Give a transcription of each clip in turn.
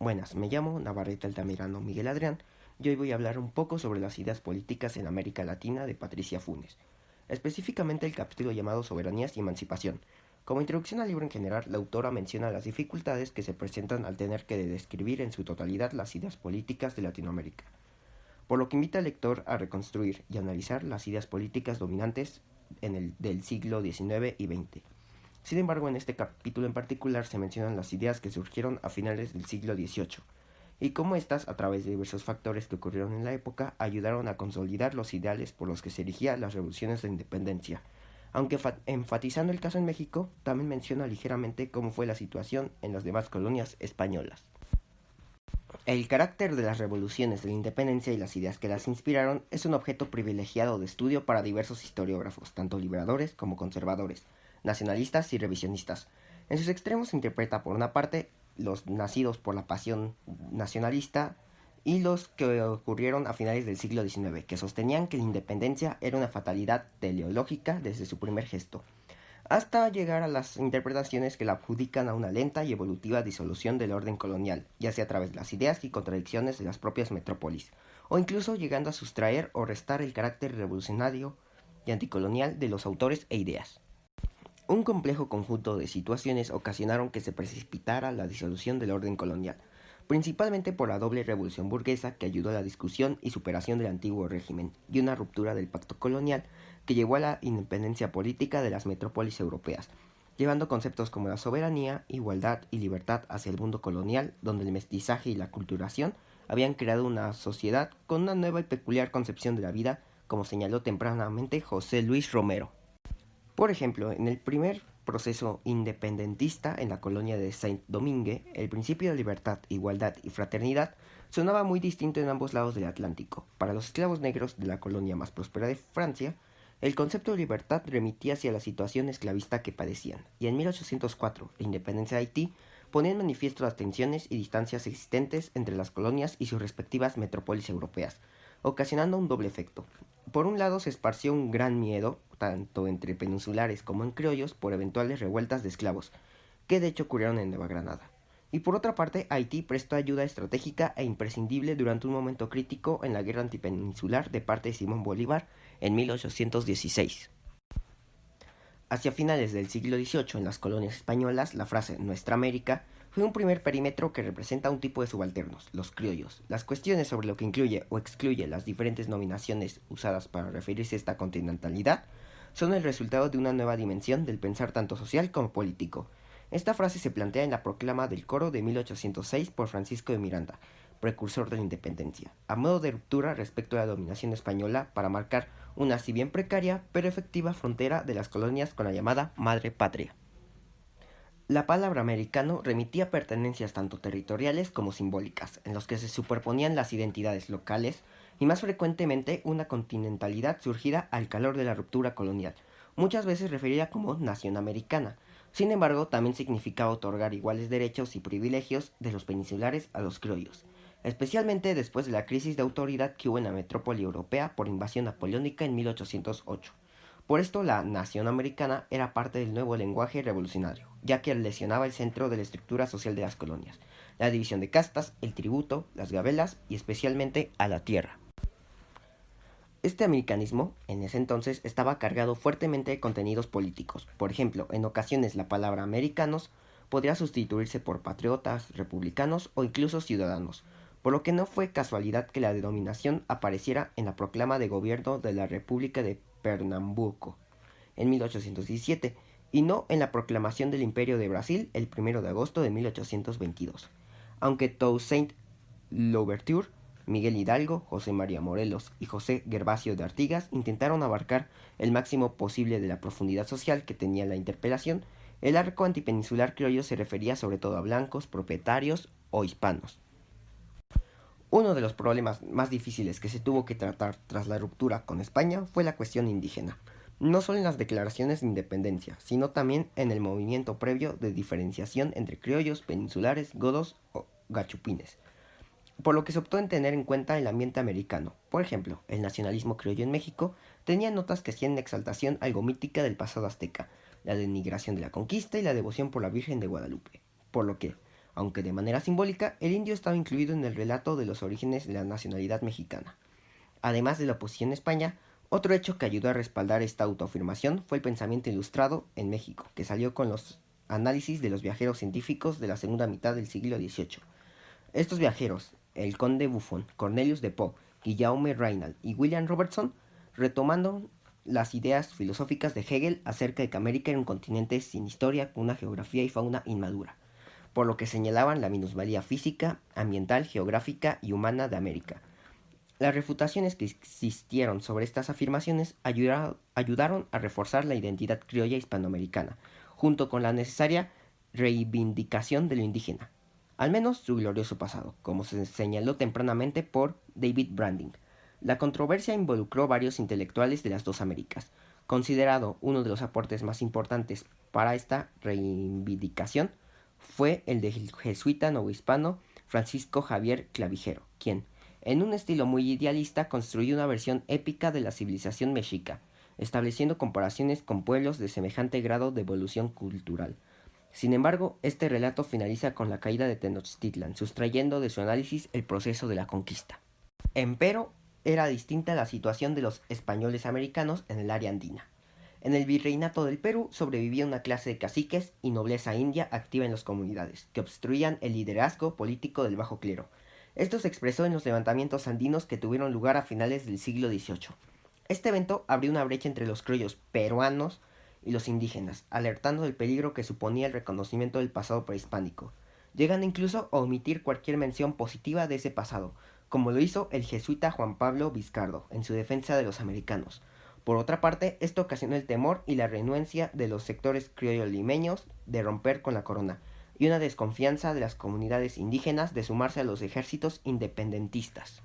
Buenas, me llamo Navarrete Altamirano Miguel Adrián y hoy voy a hablar un poco sobre las ideas políticas en América Latina de Patricia Funes, específicamente el capítulo llamado Soberanías y Emancipación. Como introducción al libro en general, la autora menciona las dificultades que se presentan al tener que describir en su totalidad las ideas políticas de Latinoamérica, por lo que invita al lector a reconstruir y analizar las ideas políticas dominantes del siglo XIX y XX. Sin embargo, en este capítulo en particular se mencionan las ideas que surgieron a finales del siglo XVIII y cómo éstas, a través de diversos factores que ocurrieron en la época, ayudaron a consolidar los ideales por los que se erigían las revoluciones de independencia. Aunque enfatizando el caso en México, también menciona ligeramente cómo fue la situación en las demás colonias españolas. El carácter de las revoluciones de la independencia y las ideas que las inspiraron es un objeto privilegiado de estudio para diversos historiógrafos, tanto liberadores como conservadores, nacionalistas y revisionistas. En sus extremos se interpreta por una parte los nacidos por la pasión nacionalista y los que ocurrieron a finales del siglo XIX, que sostenían que la independencia era una fatalidad teleológica desde su primer gesto, hasta llegar a las interpretaciones que la adjudican a una lenta y evolutiva disolución del orden colonial, ya sea a través de las ideas y contradicciones de las propias metrópolis, o incluso llegando a sustraer o restar el carácter revolucionario y anticolonial de los autores e ideas. Un complejo conjunto de situaciones ocasionaron que se precipitara la disolución del orden colonial, principalmente por la doble revolución burguesa que ayudó a la discusión y superación del antiguo régimen, y una ruptura del pacto colonial que llevó a la independencia política de las metrópolis europeas, llevando conceptos como la soberanía, igualdad y libertad hacia el mundo colonial, donde el mestizaje y la culturación habían creado una sociedad con una nueva y peculiar concepción de la vida, como señaló tempranamente José Luis Romero. Por ejemplo, en el primer proceso independentista en la colonia de Saint-Domingue, el principio de libertad, igualdad y fraternidad sonaba muy distinto en ambos lados del Atlántico. Para los esclavos negros de la colonia más próspera de Francia, el concepto de libertad remitía hacia la situación esclavista que padecían, y en 1804, la independencia de Haití ponía en manifiesto las tensiones y distancias existentes entre las colonias y sus respectivas metrópolis europeas, ocasionando un doble efecto. Por un lado se esparció un gran miedo, tanto entre peninsulares como en criollos, por eventuales revueltas de esclavos, que de hecho ocurrieron en Nueva Granada. Y por otra parte, Haití prestó ayuda estratégica e imprescindible durante un momento crítico en la guerra antipeninsular de parte de Simón Bolívar en 1816. Hacia finales del siglo XVIII, en las colonias españolas, la frase Nuestra América fue un primer perímetro que representa un tipo de subalternos, los criollos. Las cuestiones sobre lo que incluye o excluye las diferentes nominaciones usadas para referirse a esta continentalidad son el resultado de una nueva dimensión del pensar tanto social como político. Esta frase se plantea en la proclama del Coro de 1806 por Francisco de Miranda, precursor de la independencia, a modo de ruptura respecto a la dominación española para marcar una si bien precaria pero efectiva frontera de las colonias con la llamada Madre Patria. La palabra americano remitía a pertenencias tanto territoriales como simbólicas, en los que se superponían las identidades locales y más frecuentemente una continentalidad surgida al calor de la ruptura colonial, muchas veces referida como nación americana. Sin embargo, también significaba otorgar iguales derechos y privilegios de los peninsulares a los criollos, especialmente después de la crisis de autoridad que hubo en la metrópoli europea por invasión napoleónica en 1808. Por esto, la nación americana era parte del nuevo lenguaje revolucionario, ya que lesionaba el centro de la estructura social de las colonias, la división de castas, el tributo, las gabelas y especialmente a la tierra. Este americanismo, en ese entonces, estaba cargado fuertemente de contenidos políticos. Por ejemplo, en ocasiones la palabra americanos podría sustituirse por patriotas, republicanos o incluso ciudadanos, por lo que no fue casualidad que la denominación apareciera en la proclama de gobierno de la República de Pernambuco en 1817 y no en la proclamación del Imperio de Brasil el 1 de agosto de 1822. Aunque Toussaint Louverture, Miguel Hidalgo, José María Morelos y José Gervasio de Artigas intentaron abarcar el máximo posible de la profundidad social que tenía la interpelación, el arco antipeninsular criollo se refería sobre todo a blancos, propietarios o hispanos. Uno de los problemas más difíciles que se tuvo que tratar tras la ruptura con España fue la cuestión indígena, no solo en las declaraciones de independencia, sino también en el movimiento previo de diferenciación entre criollos, peninsulares, godos o gachupines, por lo que se optó en tener en cuenta el ambiente americano. Por ejemplo, el nacionalismo criollo en México tenía notas que hacían exaltación algo mítica del pasado azteca, la denigración de la conquista y la devoción por la Virgen de Guadalupe, por lo que, Aunque de manera simbólica, el indio estaba incluido en el relato de los orígenes de la nacionalidad mexicana. Además de la oposición a España, otro hecho que ayudó a respaldar esta autoafirmación fue el pensamiento ilustrado en México, que salió con los análisis de los viajeros científicos de la segunda mitad del siglo XVIII. Estos viajeros, el conde Buffon, Cornelius de Poe, Guillaume Reynal y William Robertson, retomando las ideas filosóficas de Hegel acerca de que América era un continente sin historia, con una geografía y fauna inmadura, por lo que señalaban la minusvalía física, ambiental, geográfica y humana de América. Las refutaciones que existieron sobre estas afirmaciones ayudaron a reforzar la identidad criolla hispanoamericana, junto con la necesaria reivindicación de lo indígena, al menos su glorioso pasado, como se señaló tempranamente por David Branding. La controversia involucró varios intelectuales de las dos Américas. Considerado uno de los aportes más importantes para esta reivindicación fue el del jesuita novohispano Francisco Javier Clavijero, quien, en un estilo muy idealista, construyó una versión épica de la civilización mexica, estableciendo comparaciones con pueblos de semejante grado de evolución cultural. Sin embargo, este relato finaliza con la caída de Tenochtitlan, sustrayendo de su análisis el proceso de la conquista. Empero, era distinta la situación de los españoles americanos en el área andina. En el virreinato del Perú sobrevivía una clase de caciques y nobleza india activa en las comunidades, que obstruían el liderazgo político del bajo clero. Esto se expresó en los levantamientos andinos que tuvieron lugar a finales del siglo XVIII. Este evento abrió una brecha entre los criollos peruanos y los indígenas, alertando del peligro que suponía el reconocimiento del pasado prehispánico, llegando incluso a omitir cualquier mención positiva de ese pasado, como lo hizo el jesuita Juan Pablo Vizcardo en su defensa de los americanos. Por otra parte, esto ocasionó el temor y la renuencia de los sectores criollo-limeños de romper con la corona, y una desconfianza de las comunidades indígenas de sumarse a los ejércitos independentistas.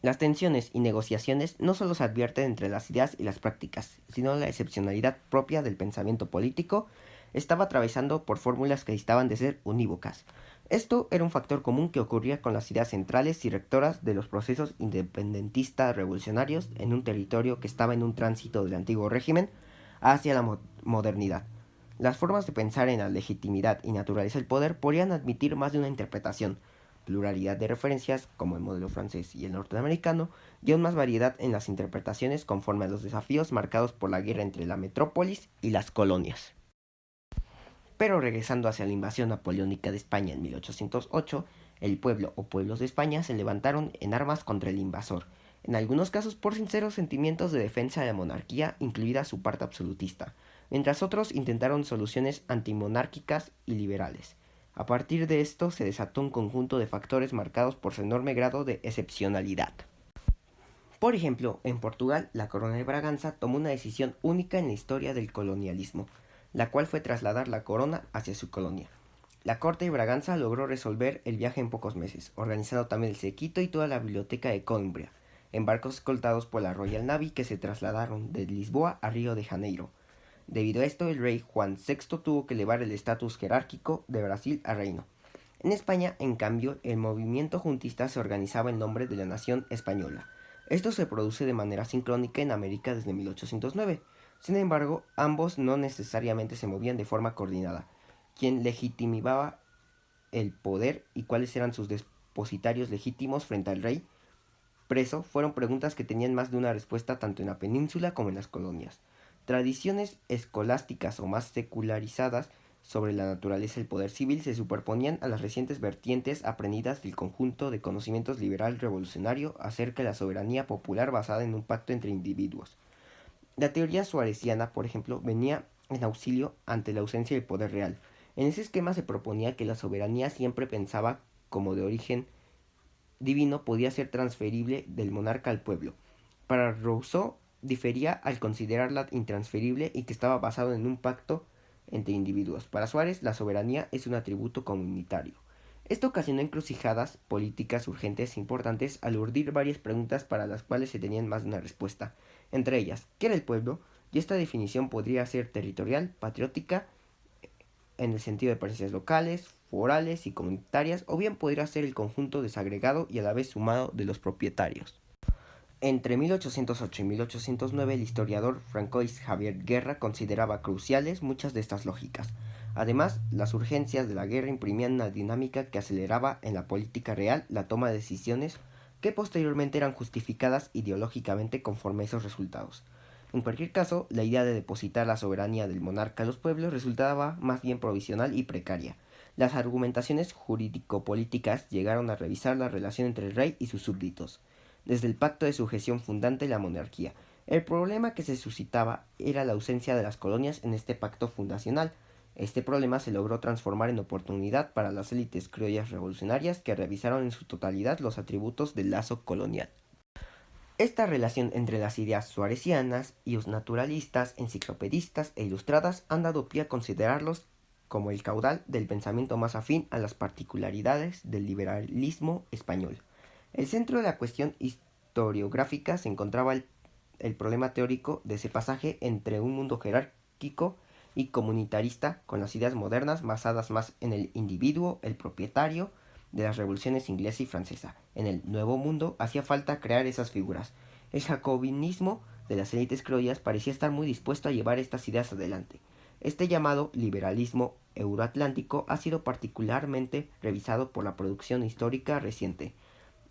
Las tensiones y negociaciones no solo se advierten entre las ideas y las prácticas, sino la excepcionalidad propia del pensamiento político estaba atravesando por fórmulas que distaban de ser unívocas. Esto era un factor común que ocurría con las ideas centrales y rectoras de los procesos independentistas revolucionarios en un territorio que estaba en un tránsito del antiguo régimen hacia la modernidad. Las formas de pensar en la legitimidad y naturaleza del poder podrían admitir más de una interpretación, pluralidad de referencias como el modelo francés y el norteamericano, y aún más variedad en las interpretaciones conforme a los desafíos marcados por la guerra entre la metrópolis y las colonias. Pero regresando hacia la invasión napoleónica de España en 1808, el pueblo o pueblos de España se levantaron en armas contra el invasor, en algunos casos por sinceros sentimientos de defensa de la monarquía, incluida su parte absolutista, mientras otros intentaron soluciones antimonárquicas y liberales. A partir de esto se desató un conjunto de factores marcados por su enorme grado de excepcionalidad. Por ejemplo, en Portugal, la Corona de Braganza tomó una decisión única en la historia del colonialismo, la cual fue trasladar la corona hacia su colonia. La corte de Braganza logró resolver el viaje en pocos meses, organizando también el séquito y toda la biblioteca de Coimbra, en barcos escoltados por la Royal Navy que se trasladaron de Lisboa a Río de Janeiro. Debido a esto, el rey Juan VI tuvo que elevar el estatus jerárquico de Brasil a reino. En España, en cambio, el movimiento juntista se organizaba en nombre de la nación española. Esto se produce de manera sincrónica en América desde 1809. Sin embargo, ambos no necesariamente se movían de forma coordinada. Quien legitimaba el poder y cuáles eran sus depositarios legítimos frente al rey preso fueron preguntas que tenían más de una respuesta tanto en la península como en las colonias. Tradiciones escolásticas o más secularizadas sobre la naturaleza del poder civil se superponían a las recientes vertientes aprendidas del conjunto de conocimientos liberal revolucionario acerca de la soberanía popular basada en un pacto entre individuos. La teoría suareciana, por ejemplo, venía en auxilio ante la ausencia del poder real. En ese esquema se proponía que la soberanía siempre pensaba como de origen divino podía ser transferible del monarca al pueblo. Para Rousseau difería al considerarla intransferible y que estaba basado en un pacto entre individuos. Para Suárez, la soberanía es un atributo comunitario. Esto ocasionó encrucijadas políticas urgentes e importantes al urdir varias preguntas para las cuales se tenían más de una respuesta, entre ellas, ¿qué era el pueblo? Y esta definición podría ser territorial, patriótica, en el sentido de presencias locales, forales y comunitarias, o bien podría ser el conjunto desagregado y a la vez sumado de los propietarios. Entre 1808 y 1809 el historiador Francois Javier Guerra consideraba cruciales muchas de estas lógicas. Además, las urgencias de la guerra imprimían una dinámica que aceleraba en la política real la toma de decisiones que posteriormente eran justificadas ideológicamente conforme a esos resultados. En cualquier caso, la idea de depositar la soberanía del monarca en los pueblos resultaba más bien provisional y precaria. Las argumentaciones jurídico-políticas llegaron a revisar la relación entre el rey y sus súbditos, desde el pacto de sujeción fundante de la monarquía. El problema que se suscitaba era la ausencia de las colonias en este pacto fundacional. Este problema se logró transformar en oportunidad para las élites criollas revolucionarias que revisaron en su totalidad los atributos del lazo colonial. Esta relación entre las ideas suarecianas y los naturalistas, enciclopedistas e ilustradas han dado pie a considerarlos como el caudal del pensamiento más afín a las particularidades del liberalismo español. El centro de la cuestión historiográfica se encontraba el problema teórico de ese pasaje entre un mundo jerárquico y comunitarista con las ideas modernas basadas más en el individuo, el propietario, de las revoluciones inglesa y francesa. En el Nuevo Mundo hacía falta crear esas figuras. El jacobinismo de las élites criollas parecía estar muy dispuesto a llevar estas ideas adelante. Este llamado liberalismo euroatlántico ha sido particularmente revisado por la producción histórica reciente.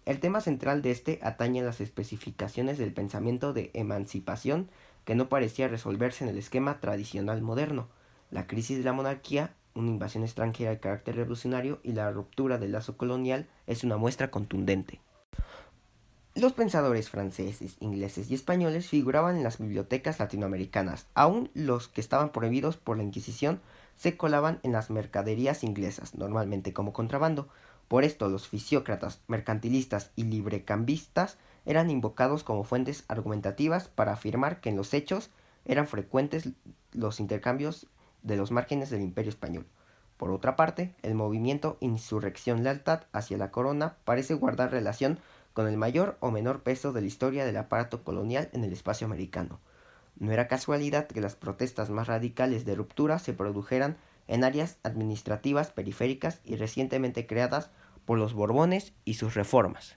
El tema central de este atañe a las especificaciones del pensamiento de emancipación que no parecía resolverse en el esquema tradicional moderno. La crisis de la monarquía, una invasión extranjera de carácter revolucionario y la ruptura del lazo colonial es una muestra contundente. Los pensadores franceses, ingleses y españoles figuraban en las bibliotecas latinoamericanas. Aún los que estaban prohibidos por la Inquisición se colaban en las mercaderías inglesas, normalmente como contrabando. Por esto, los fisiócratas, mercantilistas y librecambistas eran invocados como fuentes argumentativas para afirmar que en los hechos eran frecuentes los intercambios de los márgenes del Imperio Español. Por otra parte, el movimiento Insurrección-Lealtad hacia la corona parece guardar relación con el mayor o menor peso de la historia del aparato colonial en el espacio americano. No era casualidad que las protestas más radicales de ruptura se produjeran en áreas administrativas periféricas y recientemente creadas por los Borbones y sus reformas.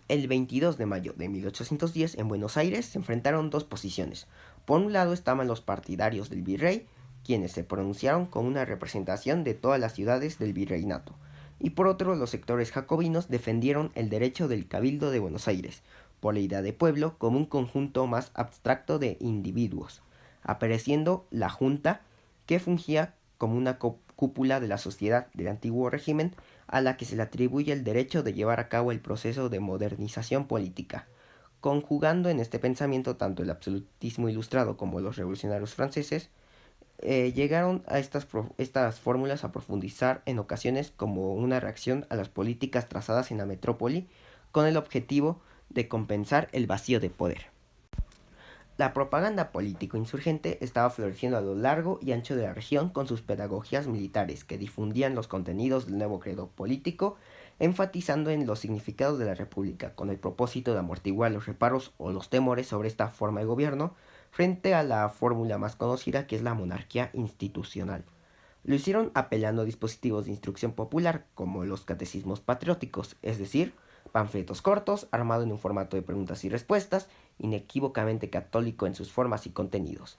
El 22 de mayo de 1810 en Buenos Aires se enfrentaron dos posiciones. Por un lado estaban los partidarios del virrey, quienes se pronunciaron con una representación de todas las ciudades del virreinato, y por otro los sectores jacobinos defendieron el derecho del Cabildo de Buenos Aires, por la idea de pueblo como un conjunto más abstracto de individuos, apareciendo la Junta, que fungía como una cúpula de la sociedad del antiguo régimen a la que se le atribuye el derecho de llevar a cabo el proceso de modernización política, conjugando en este pensamiento tanto el absolutismo ilustrado como los revolucionarios franceses. Llegaron a estas fórmulas a profundizar en ocasiones como una reacción a las políticas trazadas en la metrópoli con el objetivo de compensar el vacío de poder. La propaganda político-insurgente estaba floreciendo a lo largo y ancho de la región con sus pedagogías militares que difundían los contenidos del nuevo credo político, enfatizando en los significados de la república, con el propósito de amortiguar los reparos o los temores sobre esta forma de gobierno, frente a la fórmula más conocida que es la monarquía institucional. Lo hicieron apelando a dispositivos de instrucción popular como los catecismos patrióticos, es decir, panfletos cortos, armados en un formato de preguntas y respuestas, inequívocamente católico en sus formas y contenidos,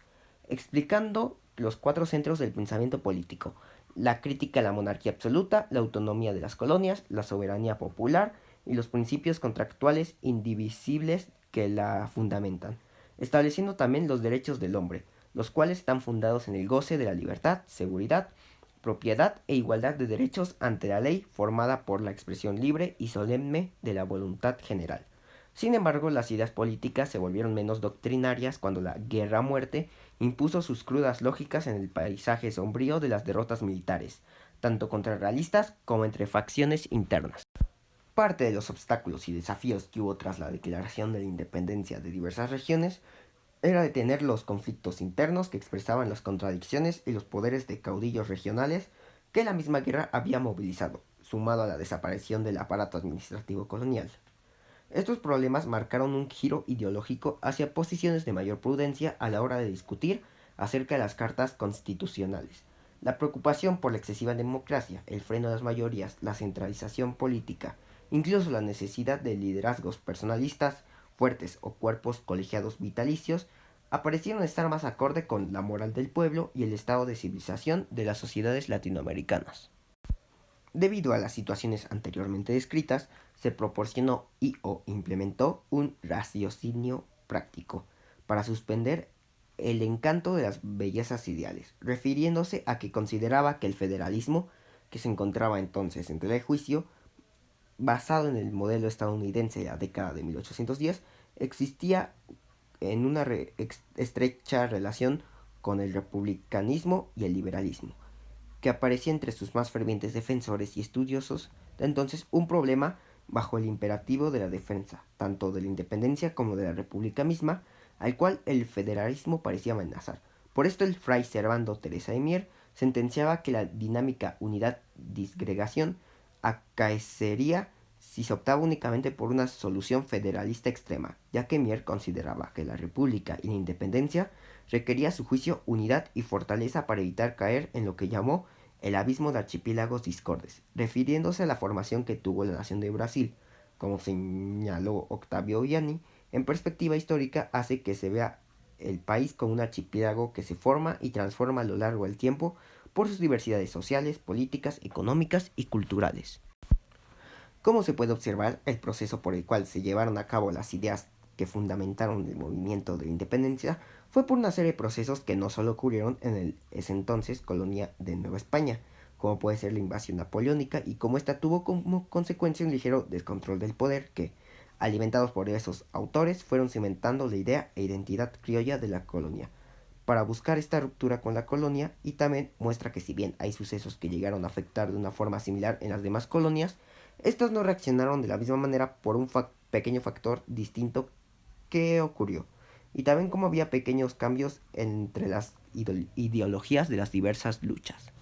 explicando los cuatro centros del pensamiento político: la crítica a la monarquía absoluta, la autonomía de las colonias, la soberanía popular y los principios contractuales indivisibles que la fundamentan, estableciendo también los derechos del hombre, los cuales están fundados en el goce de la libertad, seguridad, propiedad e igualdad de derechos ante la ley, formada por la expresión libre y solemne de la voluntad general. Sin embargo, las ideas políticas se volvieron menos doctrinarias cuando la guerra a muerte impuso sus crudas lógicas en el paisaje sombrío de las derrotas militares, tanto contra realistas como entre facciones internas. Parte de los obstáculos y desafíos que hubo tras la declaración de la independencia de diversas regiones era detener los conflictos internos que expresaban las contradicciones y los poderes de caudillos regionales que la misma guerra había movilizado, sumado a la desaparición del aparato administrativo colonial. Estos problemas marcaron un giro ideológico hacia posiciones de mayor prudencia a la hora de discutir acerca de las cartas constitucionales. La preocupación por la excesiva democracia, el freno de las mayorías, la centralización política, incluso la necesidad de liderazgos personalistas fuertes o cuerpos colegiados vitalicios, aparecieron estar más acorde con la moral del pueblo y el estado de civilización de las sociedades latinoamericanas. Debido a las situaciones anteriormente descritas, se proporcionó y o implementó un raciocinio práctico para suspender el encanto de las bellezas ideales, refiriéndose a que consideraba que el federalismo, que se encontraba entonces en tela de juicio, basado en el modelo estadounidense de la década de 1810, existía en una estrecha relación con el republicanismo y el liberalismo, que aparecía entre sus más fervientes defensores y estudiosos de entonces un problema bajo el imperativo de la defensa, tanto de la independencia como de la república misma, al cual el federalismo parecía amenazar. Por esto el fray Servando Teresa de Mier sentenciaba que la dinámica unidad-disgregación acaecería si se optaba únicamente por una solución federalista extrema, ya que Mier consideraba que la república y la independencia requería a su juicio unidad y fortaleza para evitar caer en lo que llamó el abismo de archipiélagos discordes, refiriéndose a la formación que tuvo la nación de Brasil. Como señaló Octavio Vianney, en perspectiva histórica hace que se vea el país como un archipiélago que se forma y transforma a lo largo del tiempo por sus diversidades sociales, políticas, económicas y culturales. Como se puede observar, el proceso por el cual se llevaron a cabo las ideas que fundamentaron el movimiento de la independencia fue por una serie de procesos que no solo ocurrieron en ese entonces colonia de Nueva España, como puede ser la invasión napoleónica y como esta tuvo como consecuencia un ligero descontrol del poder que, alimentados por esos autores, fueron cimentando la idea e identidad criolla de la colonia, para buscar esta ruptura con la colonia, y también muestra que si bien hay sucesos que llegaron a afectar de una forma similar en las demás colonias, estos no reaccionaron de la misma manera por un pequeño factor distinto que ocurrió, y también como había pequeños cambios entre las ideologías de las diversas luchas.